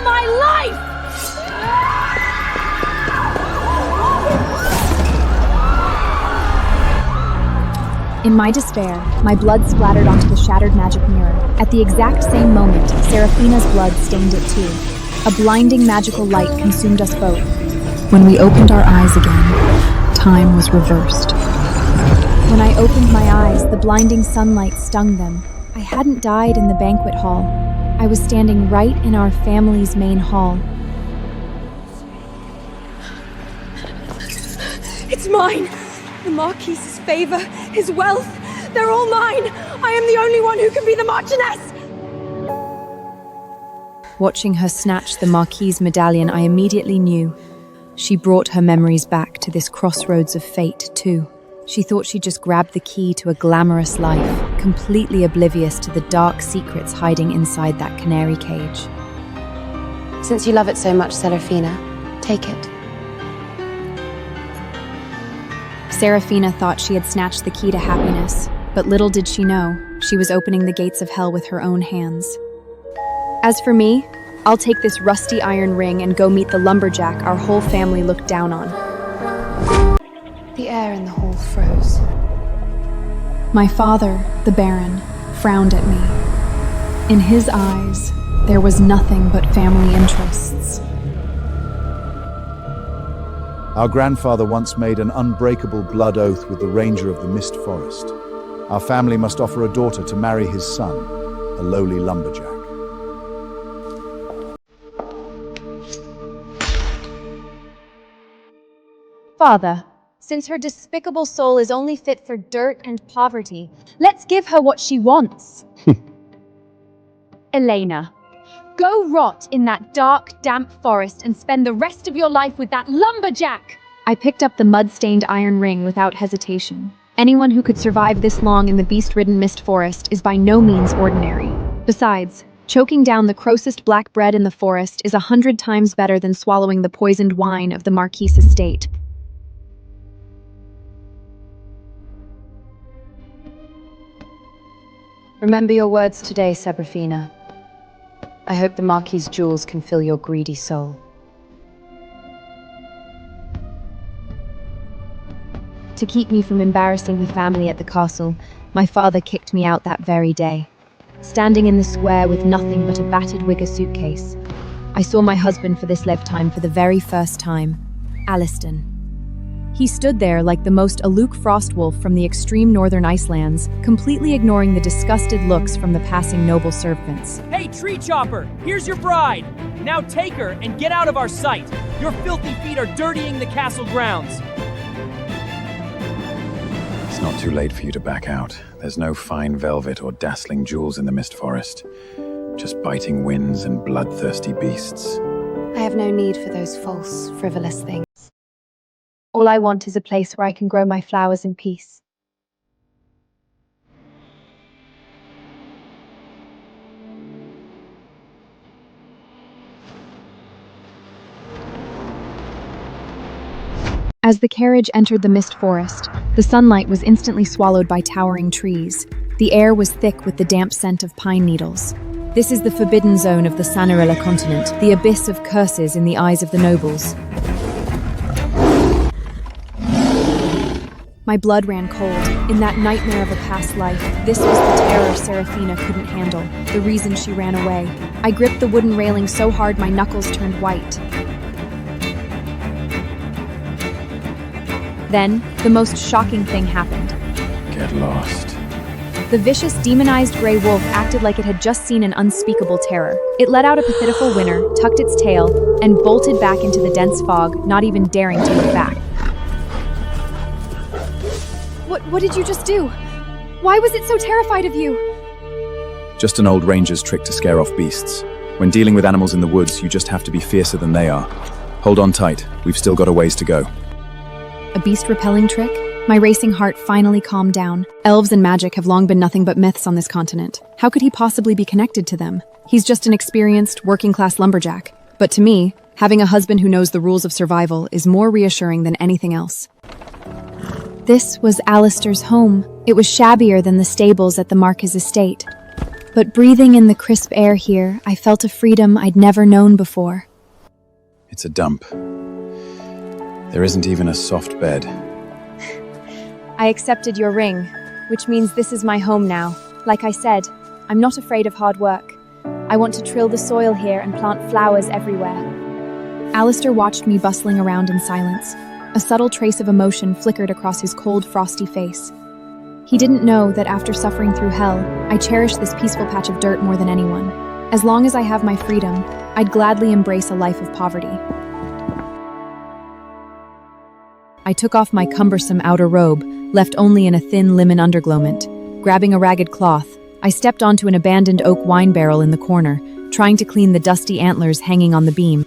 my life! In my despair, my blood splattered onto the shattered magic mirror. At the exact same moment, Seraphina's blood stained it too. A blinding magical light consumed us both. When we opened our eyes again, time was reversed. When I opened my eyes, the blinding sunlight stung them. I hadn't died in the banquet hall. I was standing right in our family's main hall. It's mine! The Marquis's favor, his wealth, they're all mine! I am the only one who can be the Marchioness! Watching her snatch the Marquise medallion, I immediately knew. She brought her memories back to this crossroads of fate, too. She thought she'd just grabbed the key to a glamorous life, completely oblivious to the dark secrets hiding inside that canary cage. Since you love it so much, Seraphina, take it. Seraphina thought she had snatched the key to happiness, but little did she know, she was opening the gates of hell with her own hands. As for me, I'll take this rusty iron ring and go meet the lumberjack our whole family looked down on. The air in the hall froze. My father, the Baron, frowned at me. In his eyes, there was nothing but family interests. Our grandfather once made an unbreakable blood oath with the Ranger of the Mist Forest. Our family must offer a daughter to marry his son, a lowly lumberjack. Father, since her despicable soul is only fit for dirt and poverty, let's give her what she wants. Elena, go rot in that dark, damp forest and spend the rest of your life with that lumberjack! I picked up the mud-stained iron ring without hesitation. Anyone who could survive this long in the beast-ridden mist forest is by no means ordinary. Besides, choking down the grossest black bread in the forest is 100 times better than swallowing the poisoned wine of the Marquis' estate. Remember your words today, Seraphina. I hope the Marquis' jewels can fill your greedy soul. To keep me from embarrassing the family at the castle, my father kicked me out that very day. Standing in the square with nothing but a battered wicker suitcase, I saw my husband for this lifetime for the very first time, Aliston. He stood there like the most aloof frostwolf from the extreme northern Icelands, completely ignoring the disgusted looks from the passing noble servants. Hey, tree chopper, here's your bride. Now take her and get out of our sight. Your filthy feet are dirtying the castle grounds. It's not too late for you to back out. There's no fine velvet or dazzling jewels in the mist forest. Just biting winds and bloodthirsty beasts. I have no need for those false, frivolous things. All I want is a place where I can grow my flowers in peace. As the carriage entered the mist forest, the sunlight was instantly swallowed by towering trees. The air was thick with the damp scent of pine needles. This is the forbidden zone of the Sanarilla continent, the abyss of curses in the eyes of the nobles. My blood ran cold. In that nightmare of a past life, this was the terror Seraphina couldn't handle, the reason she ran away. I gripped the wooden railing so hard my knuckles turned white. Then, the most shocking thing happened. Get lost. The vicious, demonized gray wolf acted like it had just seen an unspeakable terror. It let out a pathetic whiner, tucked its tail, and bolted back into the dense fog, not even daring to look back. What did you just do? Why was it so terrified of you? Just an old ranger's trick to scare off beasts. When dealing with animals in the woods, you just have to be fiercer than they are. Hold on tight, we've still got a ways to go. A beast-repelling trick? My racing heart finally calmed down. Elves and magic have long been nothing but myths on this continent. How could he possibly be connected to them? He's just an experienced, working-class lumberjack. But to me, having a husband who knows the rules of survival is more reassuring than anything else. This was Alistair's home. It was shabbier than the stables at the Marquis' estate. But breathing in the crisp air here, I felt a freedom I'd never known before. It's a dump. There isn't even a soft bed. I accepted your ring, which means this is my home now. Like I said, I'm not afraid of hard work. I want to till the soil here and plant flowers everywhere. Alistair watched me bustling around in silence. A subtle trace of emotion flickered across his cold, frosty face. He didn't know that after suffering through hell, I cherish this peaceful patch of dirt more than anyone. As long as I have my freedom, I'd gladly embrace a life of poverty. I took off my cumbersome outer robe, left only in a thin linen undergarment. Grabbing a ragged cloth, I stepped onto an abandoned oak wine barrel in the corner, trying to clean the dusty antlers hanging on the beam.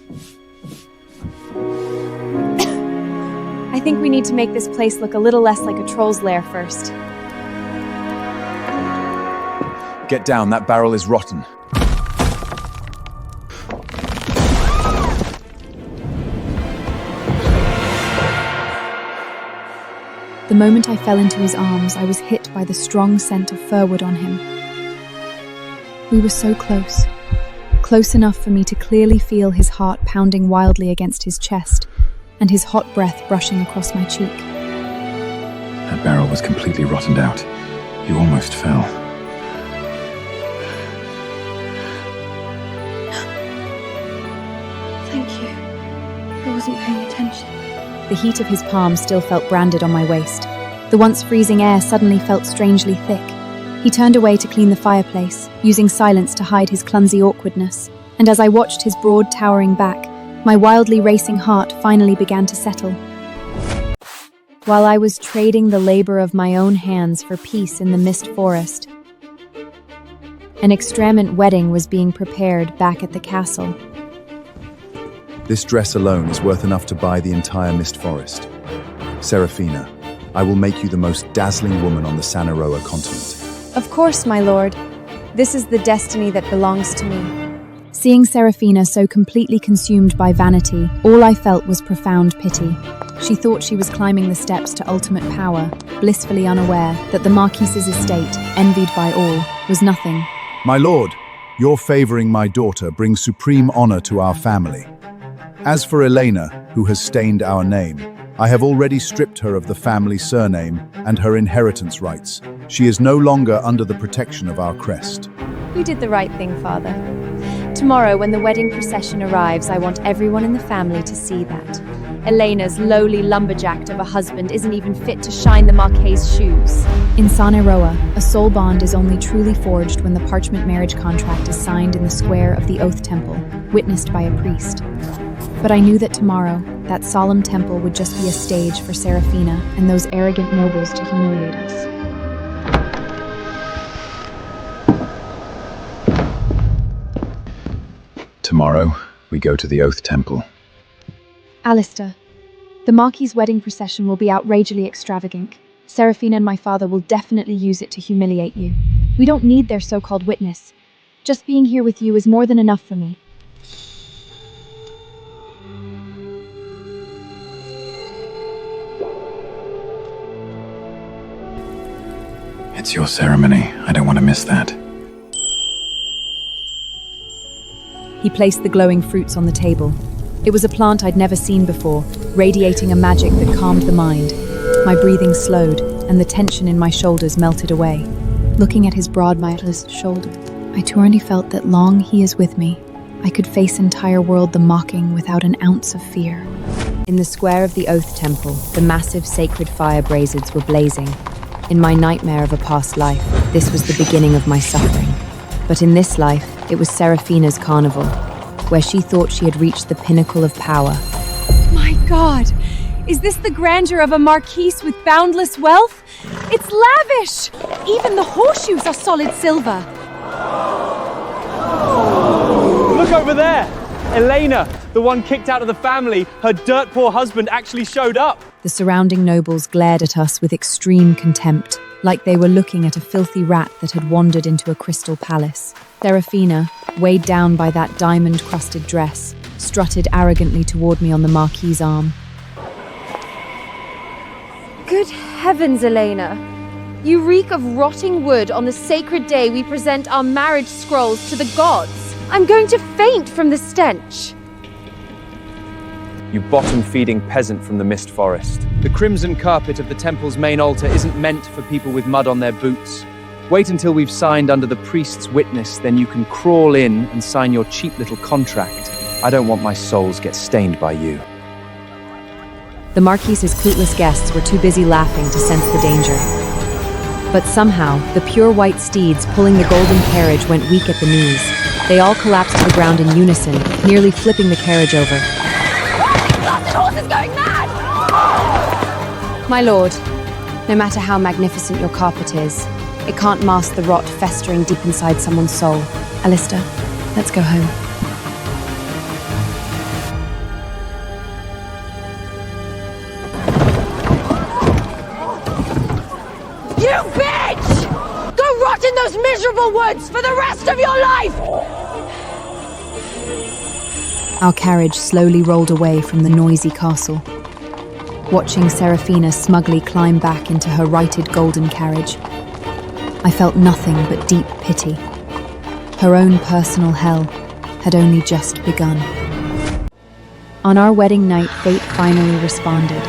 I think we need to make this place look a little less like a troll's lair first. Get down, that barrel is rotten. The moment I fell into his arms, I was hit by the strong scent of firwood on him. We were so close. Close enough for me to clearly feel his heart pounding wildly against his chest, and his hot breath brushing across my cheek. That barrel was completely rotted out. You almost fell. Thank you. I wasn't paying attention. The heat of his palm still felt branded on my waist. The once freezing air suddenly felt strangely thick. He turned away to clean the fireplace, using silence to hide his clumsy awkwardness. And as I watched his broad, towering back, my wildly racing heart finally began to settle. While I was trading the labor of my own hands for peace in the mist forest, an extravagant wedding was being prepared back at the castle. This dress alone is worth enough to buy the entire mist forest. Seraphina, I will make you the most dazzling woman on the Sanaroa continent. Of course, my lord. This is the destiny that belongs to me. Seeing Seraphina so completely consumed by vanity, all I felt was profound pity. She thought she was climbing the steps to ultimate power, blissfully unaware that the Marquise's estate, envied by all, was nothing. My lord, your favoring my daughter brings supreme honor to our family. As for Elena, who has stained our name, I have already stripped her of the family surname and her inheritance rights. She is no longer under the protection of our crest. You did the right thing, Father. Tomorrow, when the wedding procession arrives, I want everyone in the family to see that. Elena's lowly lumberjack of a husband isn't even fit to shine the Marquis's shoes. In Sanaroa, a soul bond is only truly forged when the parchment marriage contract is signed in the square of the Oath Temple, witnessed by a priest. But I knew that tomorrow, that solemn temple would just be a stage for Seraphina and those arrogant nobles to humiliate us. Tomorrow, we go to the Oath Temple. Alistair, the Marquis's wedding procession will be outrageously extravagant. Seraphina and my father will definitely use it to humiliate you. We don't need their so-called witness. Just being here with you is more than enough for me. It's your ceremony. I don't want to miss that. He placed the glowing fruits on the table. It was a plant I'd never seen before, radiating a magic that calmed the mind. My breathing slowed, and the tension in my shoulders melted away. Looking at his broad, mindless shoulder, I truly felt that long he is with me, I could face entire world the mocking without an ounce of fear. In the square of the Oath Temple, the massive sacred fire braziers were blazing. In my nightmare of a past life, this was the beginning of my suffering. But in this life, it was Seraphina's carnival, where she thought she had reached the pinnacle of power. My God! Is this the grandeur of a marquise with boundless wealth? It's lavish! Even the horseshoes are solid silver. Look over there! Elena, the one kicked out of the family, her dirt-poor husband actually showed up. The surrounding nobles glared at us with extreme contempt, like they were looking at a filthy rat that had wandered into a crystal palace. Seraphina, weighed down by that diamond-crusted dress, strutted arrogantly toward me on the Marquis's arm. Good heavens, Elena! You reek of rotting wood on the sacred day we present our marriage scrolls to the gods. I'm going to faint from the stench. You bottom-feeding peasant from the Mist Forest. The crimson carpet of the temple's main altar isn't meant for people with mud on their boots. Wait until we've signed under the priest's witness, then you can crawl in and sign your cheap little contract. I don't want my souls get stained by you. The Marquise's clueless guests were too busy laughing to sense the danger. But somehow, the pure white steeds pulling the golden carriage went weak at the knees. They all collapsed to the ground in unison, nearly flipping the carriage over. The horse is going mad! My lord, no matter how magnificent your carpet is, it can't mask the rot festering deep inside someone's soul. Alistair, let's go home. You bitch! Go rot in those miserable woods for the rest of your life! Our carriage slowly rolled away from the noisy castle. Watching Seraphina smugly climb back into her righted golden carriage, I felt nothing but deep pity. Her own personal hell had only just begun. On our wedding night, fate finally responded.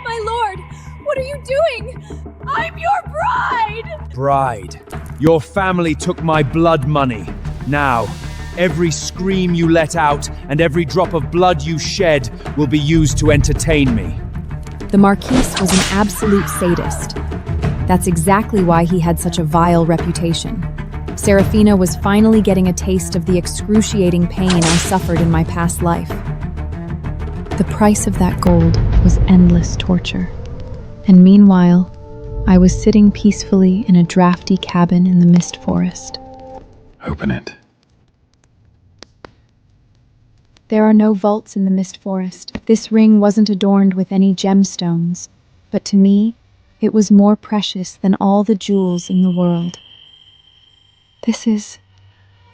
My lord, what are you doing? I'm your bride! Bride, your family took my blood money. Now, every scream you let out and every drop of blood you shed will be used to entertain me. The Marquise was an absolute sadist. That's exactly why he had such a vile reputation. Seraphina was finally getting a taste of the excruciating pain I suffered in my past life. The price of that gold was endless torture. And meanwhile, I was sitting peacefully in a drafty cabin in the Mist Forest. Open it. There are no vaults in the Mist Forest. This ring wasn't adorned with any gemstones, but to me, it was more precious than all the jewels in the world. This is...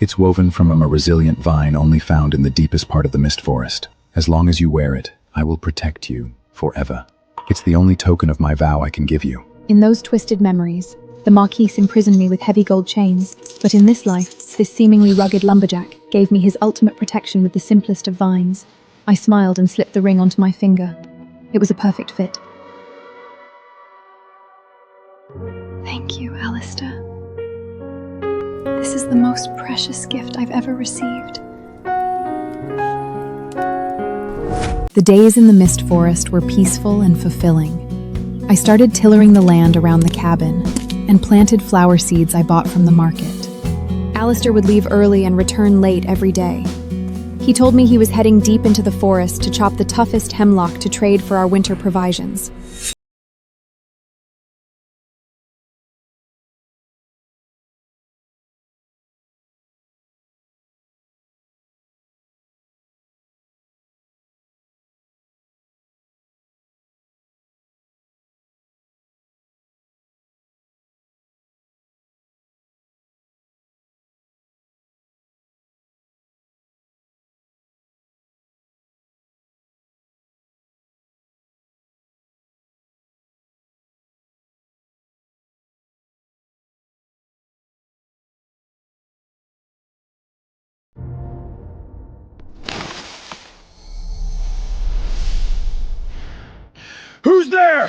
It's woven from a resilient vine only found in the deepest part of the Mist Forest. As long as you wear it, I will protect you forever. It's the only token of my vow I can give you. In those twisted memories, the Marquise imprisoned me with heavy gold chains, but in this life, this seemingly rugged lumberjack gave me his ultimate protection with the simplest of vines. I smiled and slipped the ring onto my finger. It was a perfect fit. Thank you, Alistair. This is the most precious gift I've ever received. The days in the Mist Forest were peaceful and fulfilling. I started tillering the land around the cabin and planted flower seeds I bought from the market. Alistair would leave early and return late every day. He told me he was heading deep into the forest to chop the toughest hemlock to trade for our winter provisions. Who's there?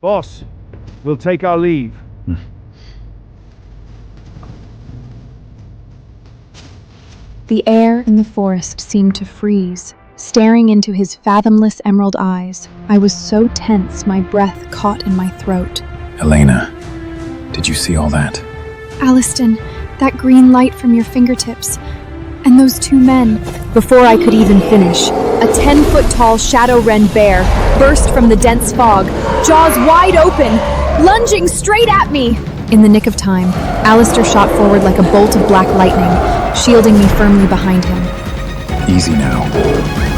Boss, we'll take our leave. The air in the forest seemed to freeze. Staring into his fathomless emerald eyes, I was so tense my breath caught in my throat. Elena, did you see all that? Aliston, that green light from your fingertips, and those two men. Before I could even finish, a 10-foot-tall shadow-wren bear burst from the dense fog, jaws wide open, lunging straight at me. In the nick of time, Alistair shot forward like a bolt of black lightning, shielding me firmly behind him. Easy now.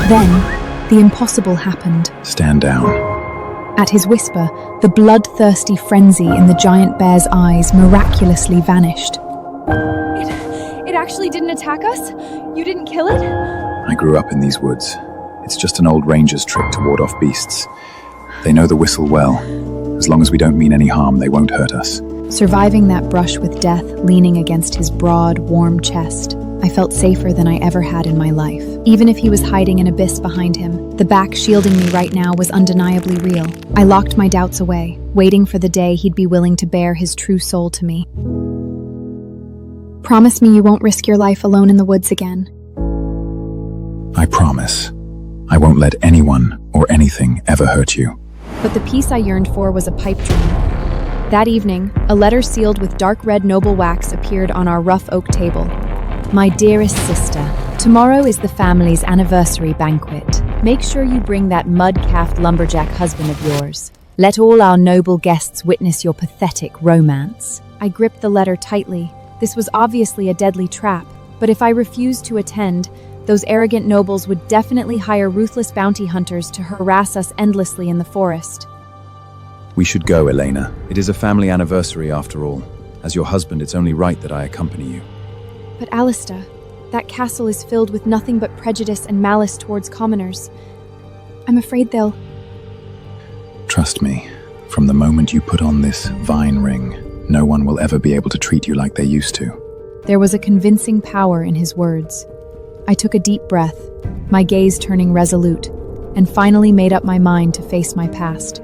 Then, the impossible happened. Stand down. At his whisper, the bloodthirsty frenzy in the giant bear's eyes miraculously vanished. It actually didn't attack us? You didn't kill it? I grew up in these woods. It's just an old ranger's trick to ward off beasts. They know the whistle well. As long as we don't mean any harm, they won't hurt us. Surviving that brush with death leaning against his broad, warm chest, I felt safer than I ever had in my life. Even if he was hiding an abyss behind him, the back shielding me right now was undeniably real. I locked my doubts away, waiting for the day he'd be willing to bare his true soul to me. Promise me you won't risk your life alone in the woods again. I promise. I won't let anyone or anything ever hurt you. But the peace I yearned for was a pipe dream. That evening, a letter sealed with dark red noble wax appeared on our rough oak table. My dearest sister, tomorrow is the family's anniversary banquet. Make sure you bring that mud-calfed lumberjack husband of yours. Let all our noble guests witness your pathetic romance. I gripped the letter tightly. This was obviously a deadly trap, but if I refused to attend, those arrogant nobles would definitely hire ruthless bounty hunters to harass us endlessly in the forest. We should go, Elena. It is a family anniversary after all. As your husband, it's only right that I accompany you. But Alistair, that castle is filled with nothing but prejudice and malice towards commoners. I'm afraid they'll... Trust me, from the moment you put on this vine ring, no one will ever be able to treat you like they used to. There was a convincing power in his words. I took a deep breath, my gaze turning resolute, and finally made up my mind to face my past.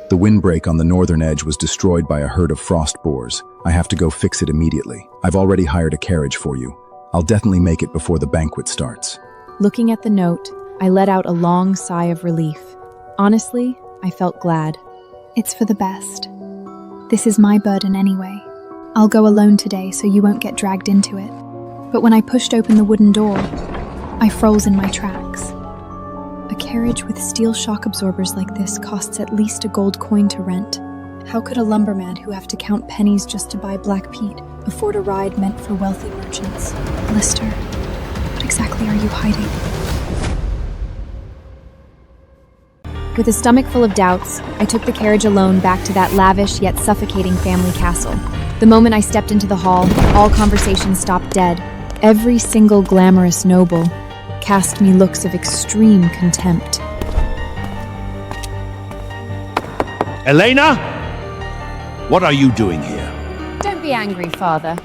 The windbreak on the northern edge was destroyed by a herd of frost boars. I have to go fix it immediately. I've already hired a carriage for you. I'll definitely make it before the banquet starts. Looking at the note, I let out a long sigh of relief. Honestly, I felt glad. It's for the best. This is my burden anyway. I'll go alone today so you won't get dragged into it. But when I pushed open the wooden door, I froze in my tracks. A carriage with steel shock absorbers like this costs at least a gold coin to rent. How could a lumberman who have to count pennies just to buy black peat afford a ride meant for wealthy merchants? Lister, what exactly are you hiding? With a stomach full of doubts, I took the carriage alone back to that lavish yet suffocating family castle. The moment I stepped into the hall, all conversation stopped dead. Every single glamorous noble cast me looks of extreme contempt. Elena? What are you doing here? Don't be angry, Father.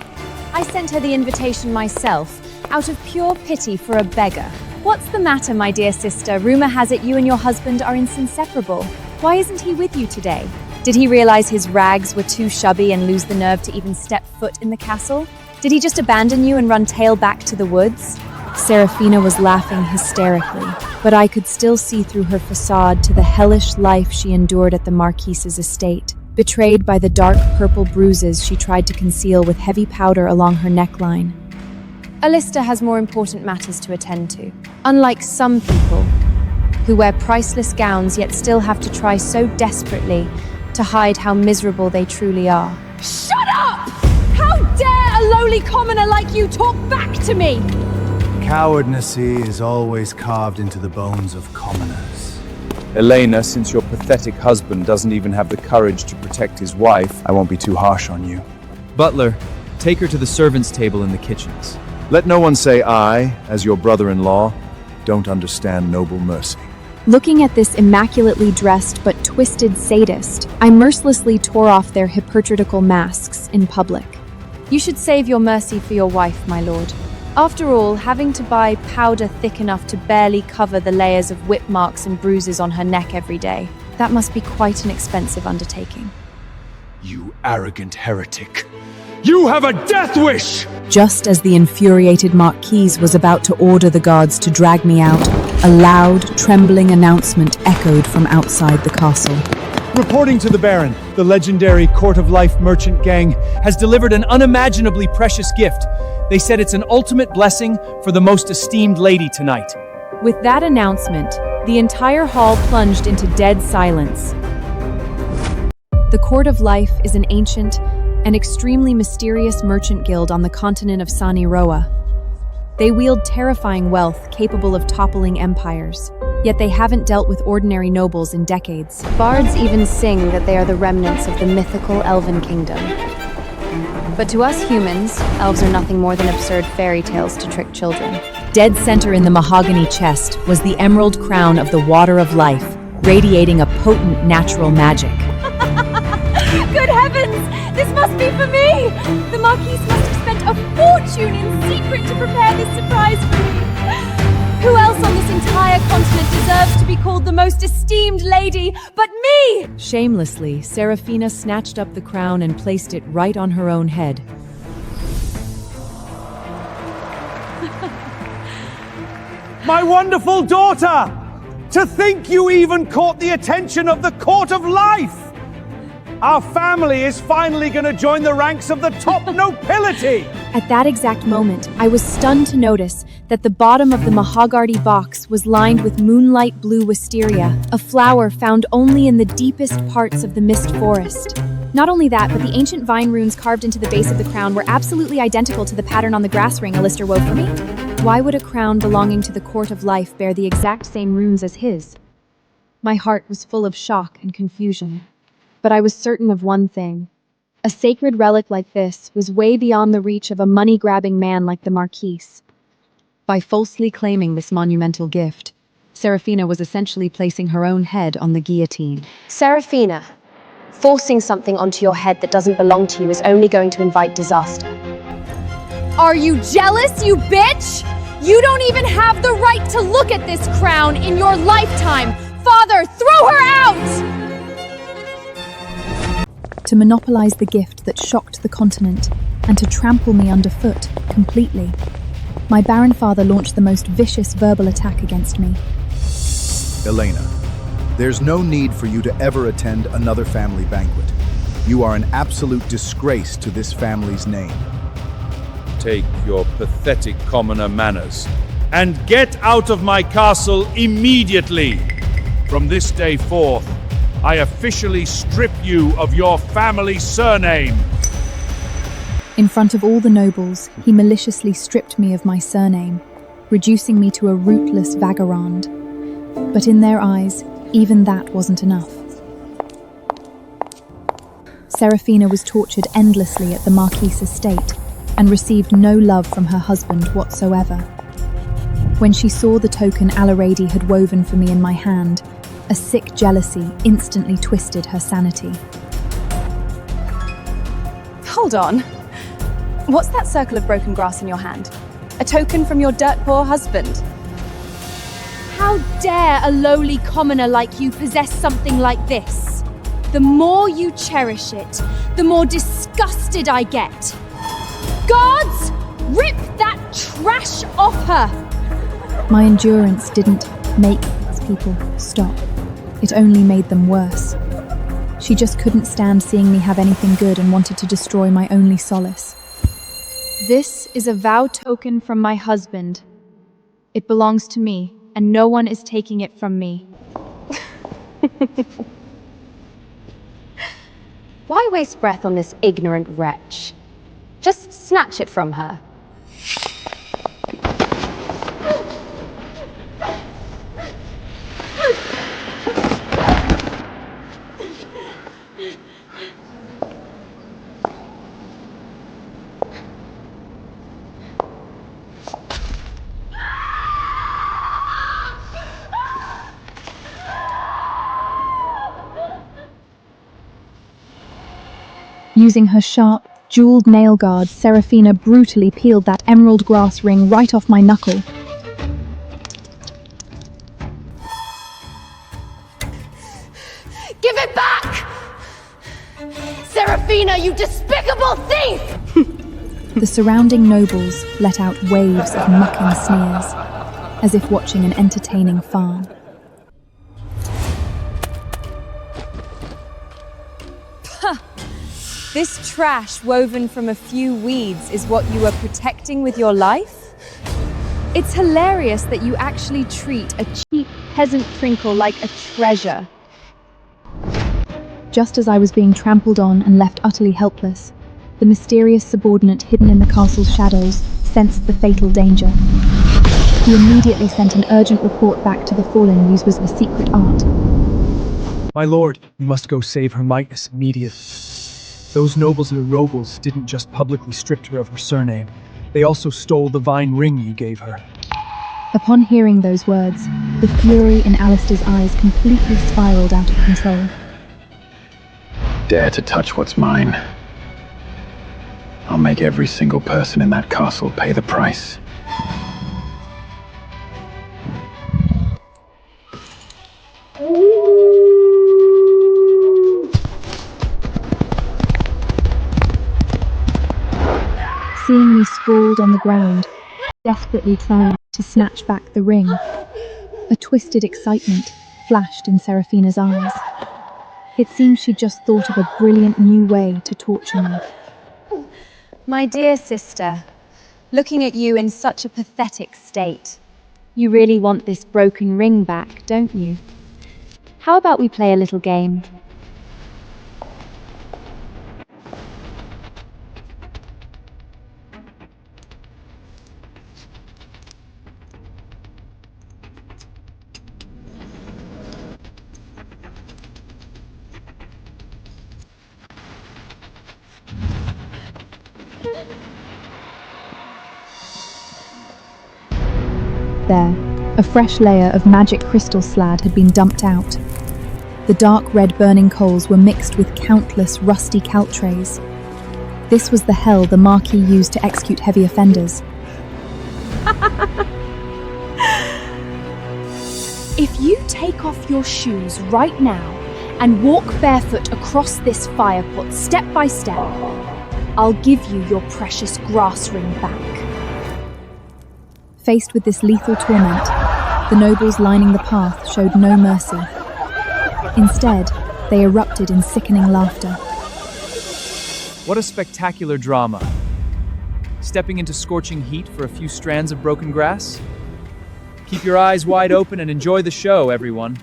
I sent her the invitation myself, out of pure pity for a beggar. What's the matter, my dear sister? Rumor has it you and your husband are inseparable. Why isn't he with you today? Did he realize his rags were too shabby and lose the nerve to even step foot in the castle? Did he just abandon you and run tail back to the woods? Serafina was laughing hysterically, but I could still see through her facade to the hellish life she endured at the Marquise's estate, betrayed by the dark purple bruises she tried to conceal with heavy powder along her neckline. Alistair has more important matters to attend to. Unlike some people, who wear priceless gowns yet still have to try so desperately to hide how miserable they truly are. Shut up! How dare a lowly commoner like you talk back to me? Cowardness is always carved into the bones of commoners. Elena, since your pathetic husband doesn't even have the courage to protect his wife, I won't be too harsh on you. Butler, take her to the servants' table in the kitchens. Let no one say I, as your brother-in-law, don't understand noble mercy. Looking at this immaculately dressed but twisted sadist, I mercilessly tore off their hypocritical masks in public. You should save your mercy for your wife, my lord. After all, having to buy powder thick enough to barely cover the layers of whip marks and bruises on her neck every day, that must be quite an expensive undertaking. You arrogant heretic. You have a death wish! Just as the infuriated Marquise was about to order the guards to drag me out, a loud, trembling announcement echoed from outside the castle. Reporting to the Baron, the legendary Court of Life merchant gang has delivered an unimaginably precious gift. They said it's an ultimate blessing for the most esteemed lady tonight. With that announcement, the entire hall plunged into dead silence. The Court of Life is an ancient, an extremely mysterious merchant guild on the continent of Saniroa. They wield terrifying wealth capable of toppling empires, yet they haven't dealt with ordinary nobles in decades. Bards even sing that they are the remnants of the mythical elven kingdom. But to us humans, elves are nothing more than absurd fairy tales to trick children. Dead center in the mahogany chest was the emerald crown of the water of life, radiating a potent natural magic. Good heavens! This must be for me! The Marquise must have spent a fortune in secret to prepare this surprise for me. Who else on this entire continent deserves to be called the most esteemed lady but me? Shamelessly, Serafina snatched up the crown and placed it right on her own head. My wonderful daughter! To think you even caught the attention of the Court of Life! Our family is finally going to join the ranks of the top nobility! At that exact moment, I was stunned to notice that the bottom of the mahogany box was lined with moonlight blue wisteria, a flower found only in the deepest parts of the mist forest. Not only that, but the ancient vine runes carved into the base of the crown were absolutely identical to the pattern on the grass ring Alistair wove for me. Why would a crown belonging to the Court of Life bear the exact same runes as his? My heart was full of shock and confusion. But I was certain of one thing. A sacred relic like this was way beyond the reach of a money-grabbing man like the Marquise. By falsely claiming this monumental gift, Serafina was essentially placing her own head on the guillotine. Serafina, forcing something onto your head that doesn't belong to you is only going to invite disaster. Are you jealous, you bitch? You don't even have the right to look at this crown in your lifetime! Father, throw her out! To monopolize the gift that shocked the continent, and to trample me underfoot completely. My barren father launched the most vicious verbal attack against me. Elena, there's no need for you to ever attend another family banquet. You are an absolute disgrace to this family's name. Take your pathetic commoner manners and get out of my castle immediately. From this day forth, I officially strip you of your family surname. In front of all the nobles, he maliciously stripped me of my surname, reducing me to a rootless vagabond. But in their eyes, even that wasn't enough. Serafina was tortured endlessly at the Marquise estate and received no love from her husband whatsoever. When she saw the token Alarady had woven for me in my hand, a sick jealousy instantly twisted her sanity. Hold on. What's that circle of broken grass in your hand? A token from your dirt-poor husband? How dare a lowly commoner like you possess something like this? The more you cherish it, the more disgusted I get. Guards, rip that trash off her! My endurance didn't make these people stop. It only made them worse. She just couldn't stand seeing me have anything good and wanted to destroy my only solace. This is a vow token from my husband. It belongs to me, and no one is taking it from me. Why waste breath on this ignorant wretch? Just snatch it from her. Using her sharp, jeweled nail guard, Serafina brutally peeled that emerald grass ring right off my knuckle. Give it back! Serafina, you despicable thief! The surrounding nobles let out waves of mocking sneers, as if watching an entertaining farm. This trash woven from a few weeds is what you are protecting with your life? It's hilarious that you actually treat a cheap peasant trinkle like a treasure. Just as I was being trampled on and left utterly helpless, the mysterious subordinate hidden in the castle's shadows sensed the fatal danger. He immediately sent an urgent report back to the fallen news was a secret art. My lord, you must go save Her Mightiness immediately. Those nobles and nobles didn't just publicly strip her of her surname, they also stole the vine ring you gave her. Upon hearing those words, the fury in Alistair's eyes completely spiraled out of control. Dare to touch what's mine. I'll make every single person in that castle pay the price. Seeing me sprawled on the ground, desperately trying to snatch back the ring, a twisted excitement flashed in Seraphina's eyes. It seemed she'd just thought of a brilliant new way to torture me. My dear sister, looking at you in such a pathetic state, you really want this broken ring back, don't you? How about we play a little game? There, a fresh layer of magic crystal slad had been dumped out. The dark red burning coals were mixed with countless rusty caltrays. This was the hell the Marquis used to execute heavy offenders. If you take off your shoes right now and walk barefoot across this fire pot step by step, I'll give you your precious grass ring back. Faced with this lethal torment, the nobles lining the path showed no mercy. Instead, they erupted in sickening laughter. What a spectacular drama. Stepping into scorching heat for a few strands of broken grass? Keep your eyes wide open and enjoy the show, everyone.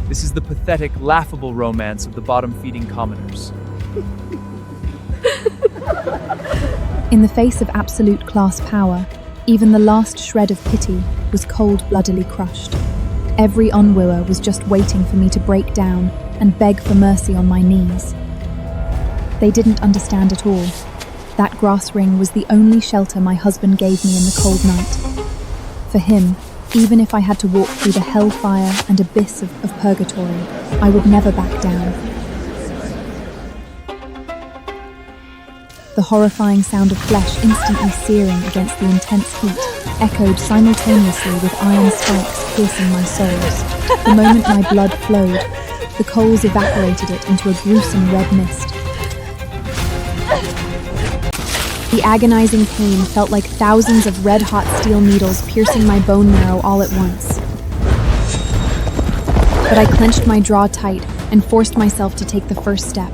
This is the pathetic, laughable romance of the bottom-feeding commoners. In the face of absolute class power, even the last shred of pity was cold-bloodily crushed. Every unwooer was just waiting for me to break down and beg for mercy on my knees. They didn't understand at all. That grass ring was the only shelter my husband gave me in the cold night. For him, even if I had to walk through the hellfire and abyss of purgatory, I would never back down. The horrifying sound of flesh instantly searing against the intense heat echoed simultaneously with iron spikes piercing my soles. The moment my blood flowed, the coals evaporated it into a gruesome red mist. The agonizing pain felt like thousands of red-hot steel needles piercing my bone marrow all at once. But I clenched my jaw tight and forced myself to take the first step.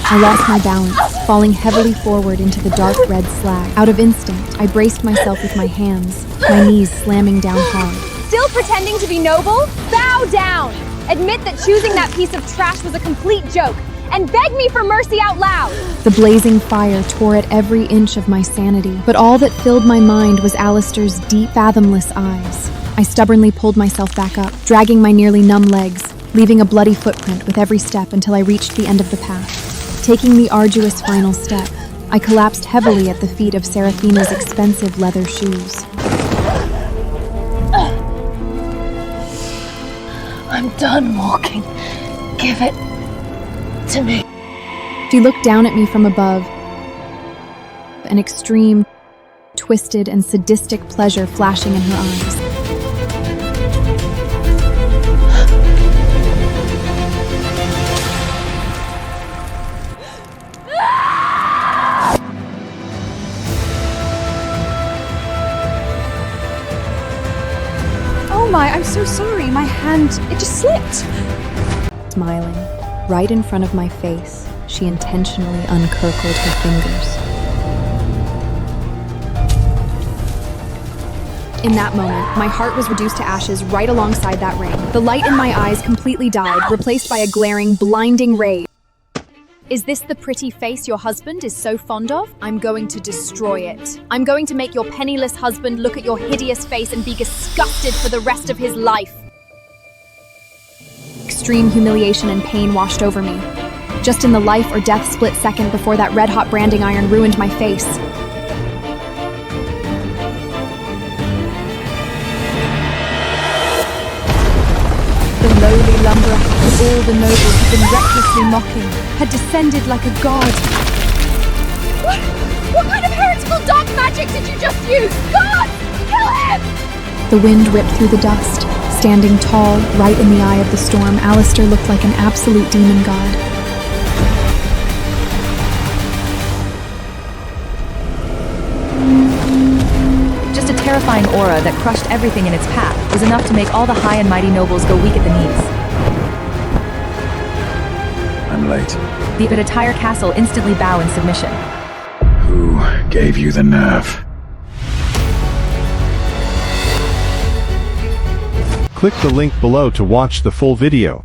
I lost my balance, falling heavily forward into the dark red slag. Out of instinct, I braced myself with my hands, my knees slamming down hard. Still pretending to be noble? Bow down! Admit that choosing that piece of trash was a complete joke, and beg me for mercy out loud! The blazing fire tore at every inch of my sanity, but all that filled my mind was Alistair's deep, fathomless eyes. I stubbornly pulled myself back up, dragging my nearly numb legs, leaving a bloody footprint with every step until I reached the end of the path. Taking the arduous final step, I collapsed heavily at the feet of Seraphina's expensive leather shoes. I'm done walking. Give it to me. She looked down at me from above, an extreme, twisted, and sadistic pleasure flashing in her eyes. Oh my, I'm so sorry. My hand, it just slipped. Smiling, right in front of my face, she intentionally uncircled her fingers. In that moment, my heart was reduced to ashes right alongside that ring. The light in my eyes completely died, replaced by a glaring, blinding ray. Is this the pretty face your husband is so fond of? I'm going to destroy it. I'm going to make your penniless husband look at your hideous face and be disgusted for the rest of his life. Extreme humiliation and pain washed over me. Just in the life or death split second before that red-hot branding iron ruined my face. The lowly lumberer that all the nobles had been recklessly mocking had descended like a god. What kind of heretical dark magic did you just use? God! Kill him! The wind ripped through the dust. Standing tall, right in the eye of the storm, Alistair looked like an absolute demon god. Just a terrifying aura that crushed everything in its path was enough to make all the high and mighty nobles go weak at the knees. I'm late. The entire castle instantly bow in submission. Who gave you the nerve? Click the link below to watch the full video.